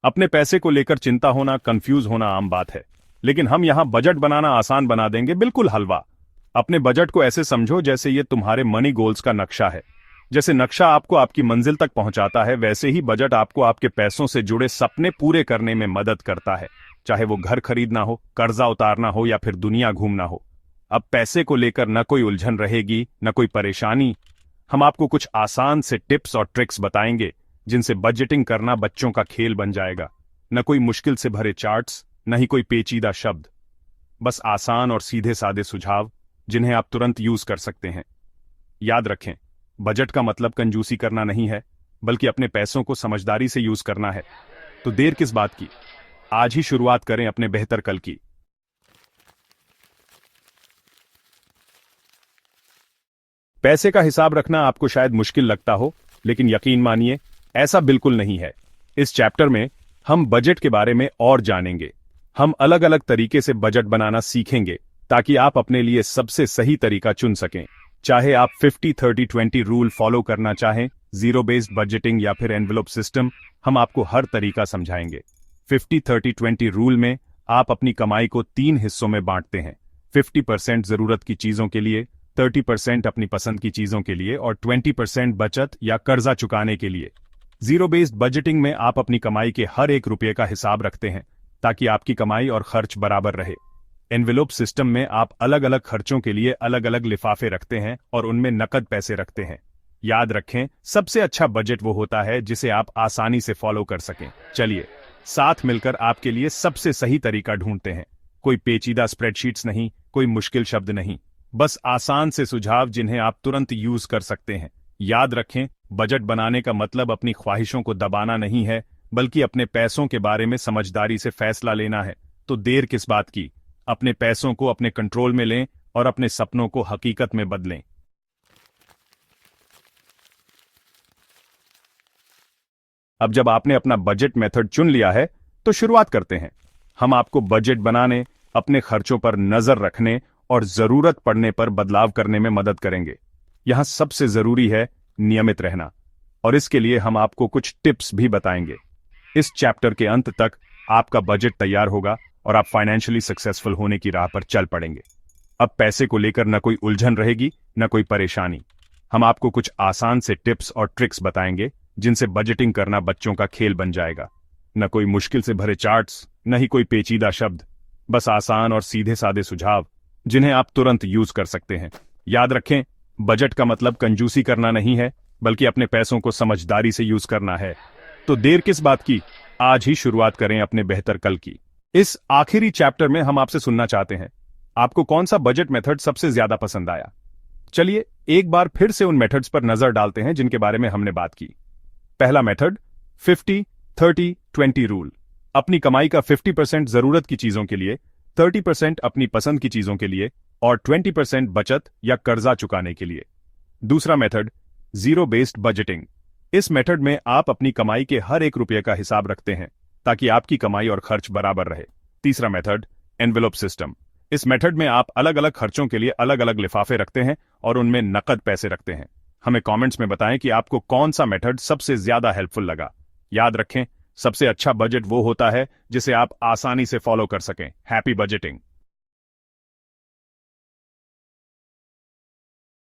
अपने पैसे को लेकर चिंता होना, कंफ्यूज होना आम बात है, लेकिन हम यहां बजट बनाना आसान बना देंगे, बिल्कुल हलवा। अपने बजट को ऐसे समझो जैसे ये तुम्हारे मनी गोल्स का नक्शा है। जैसे नक्शा आपको आपकी मंजिल तक पहुंचाता है, वैसे ही बजट आपको आपके पैसों से जुड़े सपने पूरे करने में मदद करता है, चाहे वो घर खरीदना हो, कर्जा उतारना हो या फिर दुनिया घूमना हो। अब पैसे को लेकर न कोई उलझन रहेगी, न कोई परेशानी। हम आपको कुछ आसान से टिप्स और ट्रिक्स बताएंगे जिनसे बजटिंग करना बच्चों का खेल बन जाएगा। न कोई मुश्किल से भरे चार्ट्स, न ही कोई पेचीदा शब्द, बस आसान और सीधे सादे सुझाव जिन्हें आप तुरंत यूज कर सकते हैं। याद रखें, बजट का मतलब कंजूसी करना नहीं है, बल्कि अपने पैसों को समझदारी से यूज करना है। तो देर किस बात की, आज ही शुरुआत करें अपने बेहतर कल की। पैसे का हिसाब रखना आपको शायद मुश्किल लगता हो, लेकिन यकीन मानिए ऐसा बिल्कुल नहीं है। इस चैप्टर में हम बजट के बारे में और जानेंगे। हम अलग अलग तरीके से बजट बनाना सीखेंगे ताकि आप अपने लिए सबसे सही तरीका चुन सकें। चाहे आप 50-30-20 रूल फॉलो करना चाहें, जीरो बेस्ड बजटिंग या फिर एनवेलप सिस्टम, हम आपको हर तरीका समझाएंगे। 50-30-20 रूल में आप अपनी कमाई को 3 हिस्सों में बांटते हैं। 50% जरूरत की चीजों के लिए, 30% अपनी पसंद की चीजों के लिए और 20% बचत या कर्जा चुकाने के लिए। जीरो बेस्ड बजटिंग में आप अपनी कमाई के हर एक रुपये का हिसाब रखते हैं ताकि आपकी कमाई और खर्च बराबर रहे। एनवेलप सिस्टम में आप अलग अलग खर्चों के लिए अलग अलग लिफाफे रखते हैं और उनमें नकद पैसे रखते हैं। याद रखें, सबसे अच्छा बजट वो होता है जिसे आप आसानी से फॉलो कर सकें। चलिए साथ मिलकर आपके लिए सबसे सही तरीका ढूंढते हैं। कोई पेचीदा स्प्रेडशीट्स नहीं, कोई मुश्किल शब्द नहीं, बस आसान से सुझाव जिन्हें आप तुरंत यूज कर सकते हैं। याद रखें, बजट बनाने का मतलब अपनी ख्वाहिशों को दबाना नहीं है, बल्कि अपने पैसों के बारे में समझदारी से फैसला लेना है। तो देर किस बात की, अपने पैसों को अपने कंट्रोल में लें और अपने सपनों को हकीकत में बदलें। अब जब आपने अपना बजट मेथड चुन लिया है, तो शुरुआत करते हैं। हम आपको बजट बनाने, अपने खर्चों पर नजर रखने और जरूरत पड़ने पर बदलाव करने में मदद करेंगे। यहां सबसे जरूरी है नियमित रहना, और इसके लिए हम आपको कुछ टिप्स भी बताएंगे। इस चैप्टर के अंत तक आपका बजट तैयार होगा और आप फाइनेंशियली सक्सेसफुल होने की राह पर चल पड़ेंगे। अब पैसे को लेकर न कोई उलझन रहेगी, न कोई परेशानी। हम आपको कुछ आसान से टिप्स और ट्रिक्स बताएंगे जिनसे बजटिंग करना बच्चों का खेल बन जाएगा। न कोई मुश्किल से भरे चार्ट्स, न ही कोई पेचीदा शब्द, बस आसान और सीधे सादे सुझाव जिन्हें आप तुरंत यूज कर सकते हैं। याद रखें, बजट का मतलब कंजूसी करना नहीं है, बल्कि अपने पैसों को समझदारी से यूज करना है। तो देर किस बात की, आज ही शुरुआत करें अपने बेहतर कल की। इस आखिरी चैप्टर में हम आपसे सुनना चाहते हैं, आपको कौन सा बजट मेथड सबसे ज्यादा पसंद आया। चलिए एक बार फिर से उन मेथड्स पर नजर डालते हैं जिनके बारे में हमने बात की। पहला मेथड 50-30-20 रूल। अपनी कमाई का 50% जरूरत की चीजों के लिए, 30% अपनी पसंद की चीजों के लिए और 20% बचत या कर्जा चुकाने के लिए। दूसरा मेथड जीरो बेस्ड बजटिंग। इस मेथड में आप अपनी कमाई के हर एक रुपये का हिसाब रखते हैं ताकि आपकी कमाई और खर्च बराबर रहे। तीसरा मेथड एनवेलप सिस्टम। इस मेथड में आप अलग अलग खर्चों के लिए अलग अलग लिफाफे रखते हैं और उनमें नकद पैसे रखते हैं। हमें कमेंट्स में बताएं कि आपको कौन सा मेथड सबसे ज्यादा हेल्पफुल लगा। याद रखें, सबसे अच्छा बजट वो होता है जिसे आप आसानी से फॉलो कर सकें। Happy budgeting.